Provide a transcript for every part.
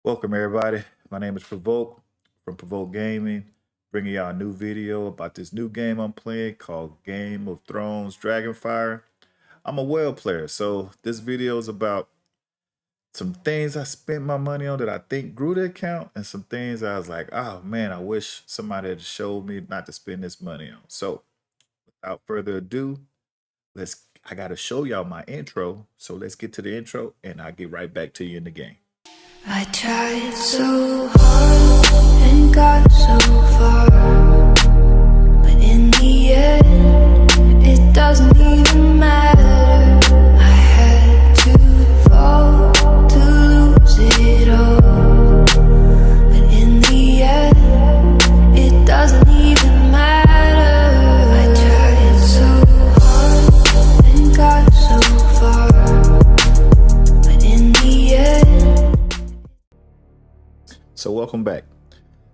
Welcome everybody. My name is Provoke from Provoke Gaming, bringing y'all a new video about this new game I'm playing called Game of Thrones Dragonfire. I'm a whale player, so this video is about some things I spent my money on that I think grew the account, and some things I was like, oh man, I wish somebody had showed me not to spend this money on. So, without further ado, I gotta show y'all my intro. So let's get to the intro, and I'll get right back to you in the game. I tried so hard and got so far, but in the end, it doesn't even matter. I had to fall to lose it all, but in the end, it doesn't even matter. I tried so hard and got so far, but in the end. So welcome back.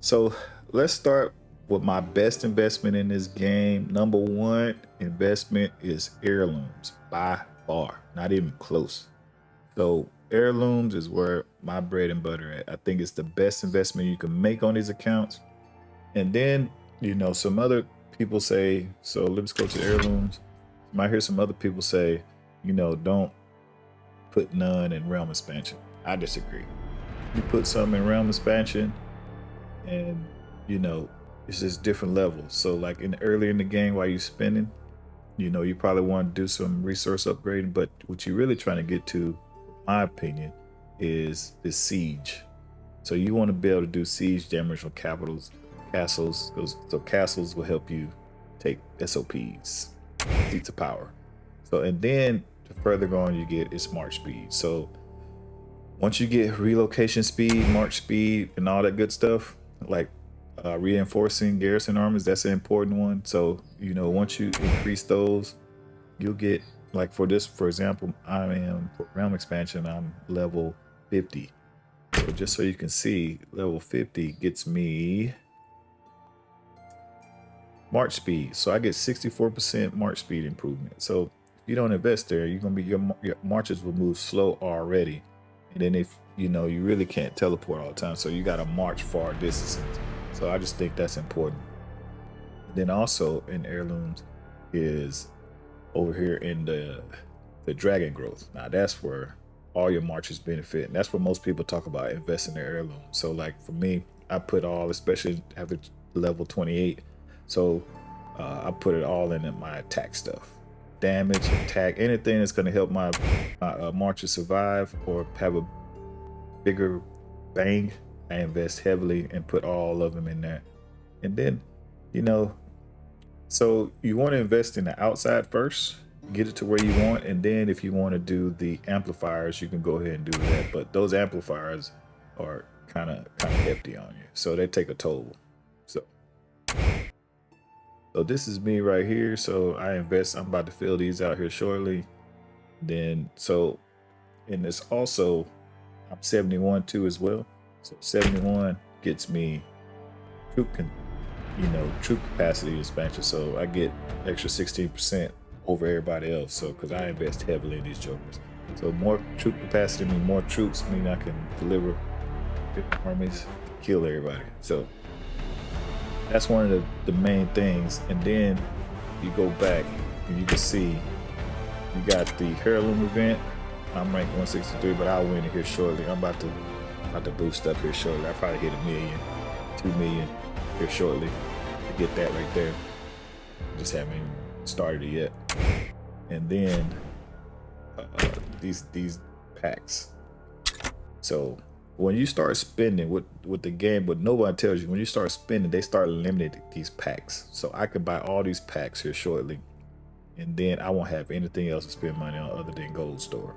So let's start with my best investment in this game. Number one investment is heirlooms by far, not even close. So heirlooms is where my bread and butter at. I think it's the best investment you can make on these accounts. And then, some other people say, so let's go to heirlooms. You might hear some other people say, don't put none in realm expansion. I disagree. You put some in realm expansion, and it's just different levels. So like early in the game while you're spending, you probably want to do some resource upgrading, but what you're really trying to get to, in my opinion, is the siege. So you want to be able to do siege damage on castles. So castles will help you take SOPs, seats of power. So and then the further going you get is march speed. So once you get relocation speed, march speed, and all that good stuff, like reinforcing garrison armies, that's an important one. So once you increase those, you'll get, like, for example, I am for realm expansion, I'm level 50. So just so you can see, level 50 gets me march speed. So I get 64% march speed improvement. So if you don't invest there, you're gonna be your marches will move slow already. And then if you really can't teleport all the time, so you got to march far distances. So I just think that's important. Then also in heirlooms is over here in the dragon growth. Now that's where all your marches benefit, and that's where most people talk about investing in their heirloom. So like for me, I put all, especially after level 28, so I put it all in my attack stuff, damage, attack, anything that's going to help my marches survive or have a bigger bang. I invest heavily and put all of them in there. And then, you know, so you want to invest in the outside first, get it to where you want, and then if you want to do the amplifiers, you can go ahead and do that. But those amplifiers are kind of hefty on you, so they take a toll. So, so this is me right here. So I invest. I'm about to fill these out here shortly. Then and it's also, I'm 71 too as well. So 71 gets me troop troop capacity expansion, so I get extra 16% over everybody else. So because I invest heavily in these jokers, so more troop capacity mean more troops, mean I can deliver big armies, kill everybody. So that's one of the main things. And then you go back and you can see you got the Heirloom event. I'm ranked 163, but I'll win it here shortly. I'm about to boost up here shortly. I probably hit 1 million, 2 million here shortly to get that right there. Just haven't even started it yet. And then these packs. So when you start spending with the game, but nobody tells you, when you start spending, they start limiting these packs. So I could buy all these packs here shortly, and then I won't have anything else to spend money on other than gold store.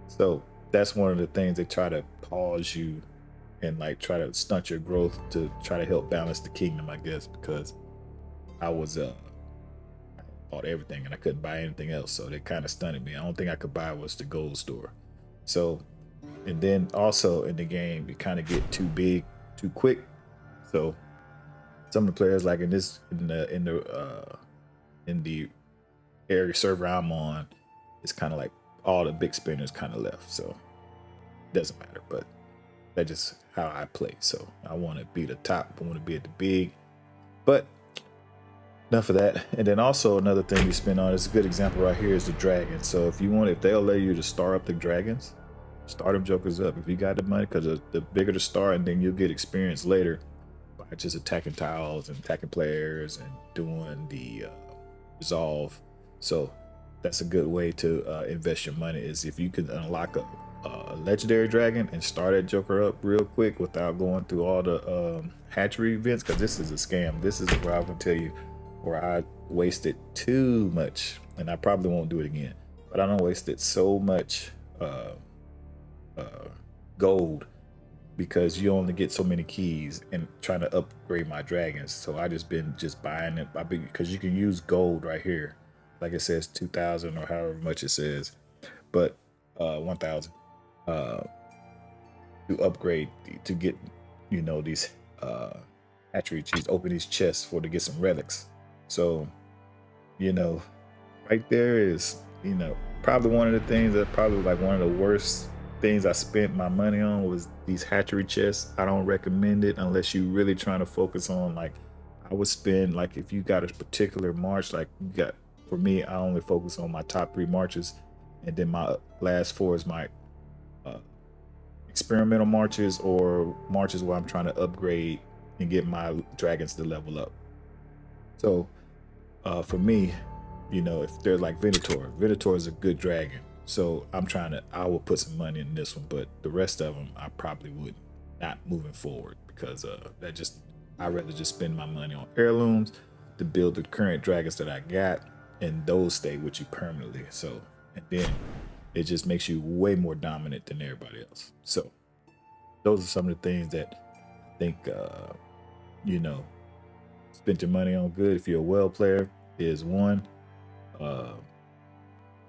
So that's one of the things they try to pause you and like try to stunt your growth to try to help balance the kingdom, I guess, because I was bought everything and I couldn't buy anything else, so they kind of stunted me. The only thing I could buy was the gold store. So, and then also in the game, you kind of get too big too quick. So some of the players, like in the area server I'm on, it's kind of like all the big spinners kind of left, so it doesn't matter. But That's just how I play. So I want to be the top. I want to be at the big. But enough of that. And then also another thing you spend on is a good example right here is the dragon. So if you want, if they'll let you to star up the dragons, start them jokers up if you got the money, because the bigger the star, and then you'll get experience later by just attacking tiles and attacking players and doing the resolve. So that's a good way to invest your money, is if you can unlock a legendary dragon and start that joker up real quick without going through all the hatchery events, because this is a scam. This is where I'm gonna tell you where I wasted too much, and I probably won't do it again, but I don't wasted so much gold because you only get so many keys and trying to upgrade my dragons. So I just been buying it because you can use gold right here, like it says 2,000 or however much it says, but 1,000 to upgrade to get these hatchery cheese, open these chests to get some relics. So right there is probably one of the things that probably like one of the worst things I spent my money on was these hatchery chests. I don't recommend it unless you really trying to focus on, like, I would spend, like, if you got a particular march, like you got, for me, I only focus on my top 3 marches, and then my last 4 is my experimental marches or marches where I'm trying to upgrade and get my dragons to level up. So for me, if they're like Venator is a good dragon. So I will put some money in this one, but the rest of them I probably would not moving forward, because I'd rather just spend my money on heirlooms to build the current dragons that I got, and those stay with you permanently. So, and then it just makes you way more dominant than everybody else. So those are some of the things that I think, spend your money on good if you're a well player is one,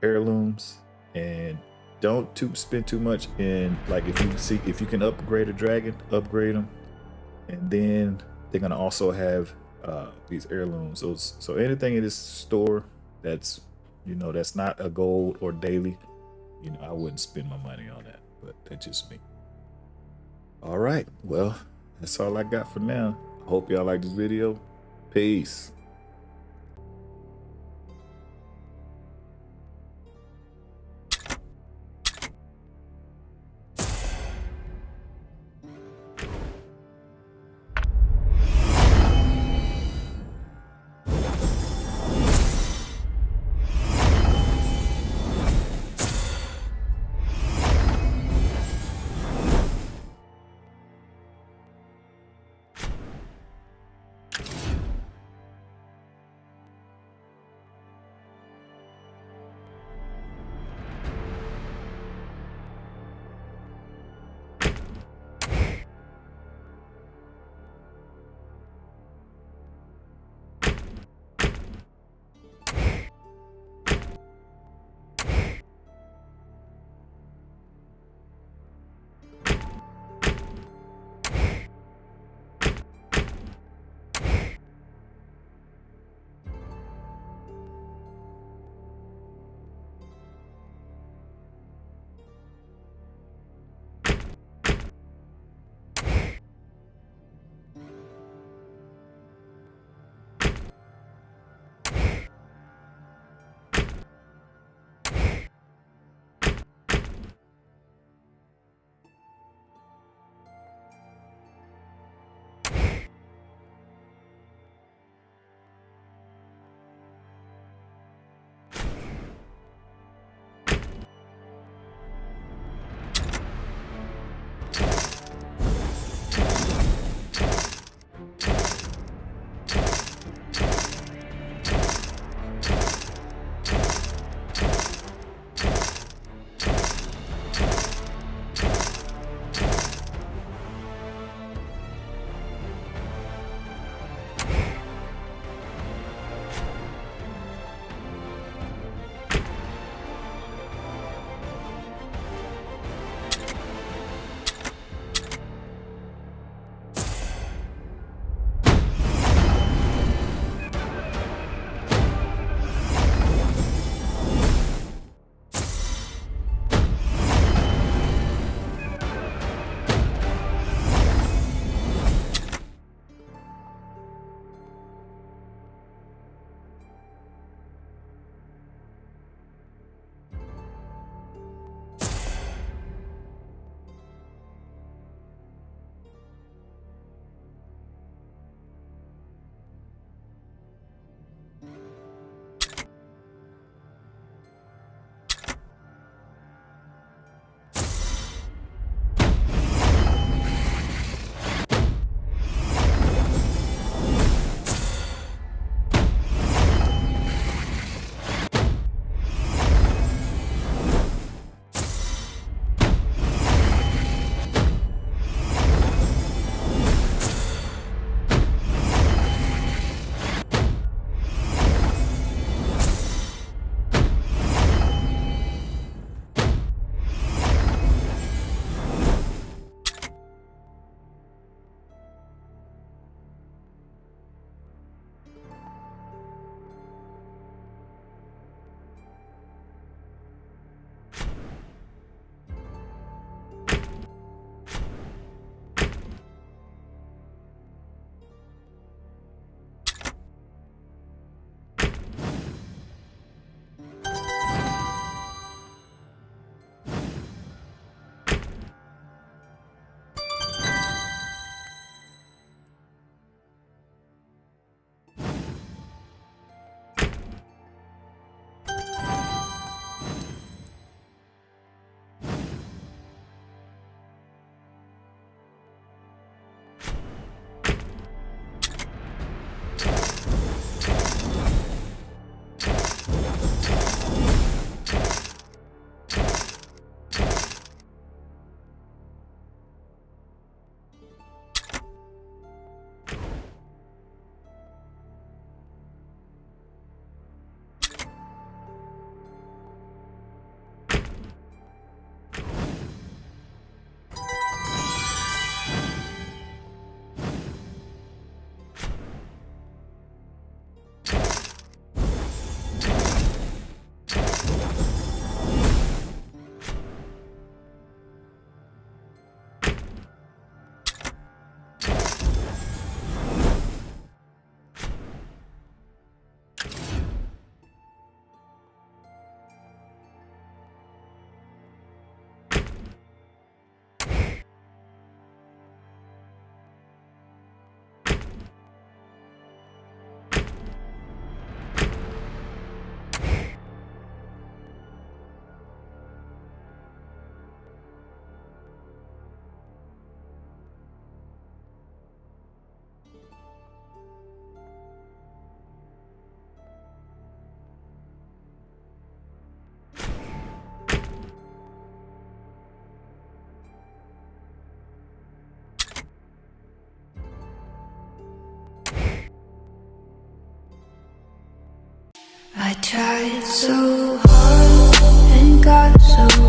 heirlooms, and don't spend too much in, like, if you can upgrade a dragon, upgrade them, and then they're gonna also have these heirlooms. So anything in this store that's that's not a gold or daily, I wouldn't spend my money on that. But that's just me. All right, well, that's all I got for now. I hope y'all like this video. Peace. tried so hard and got so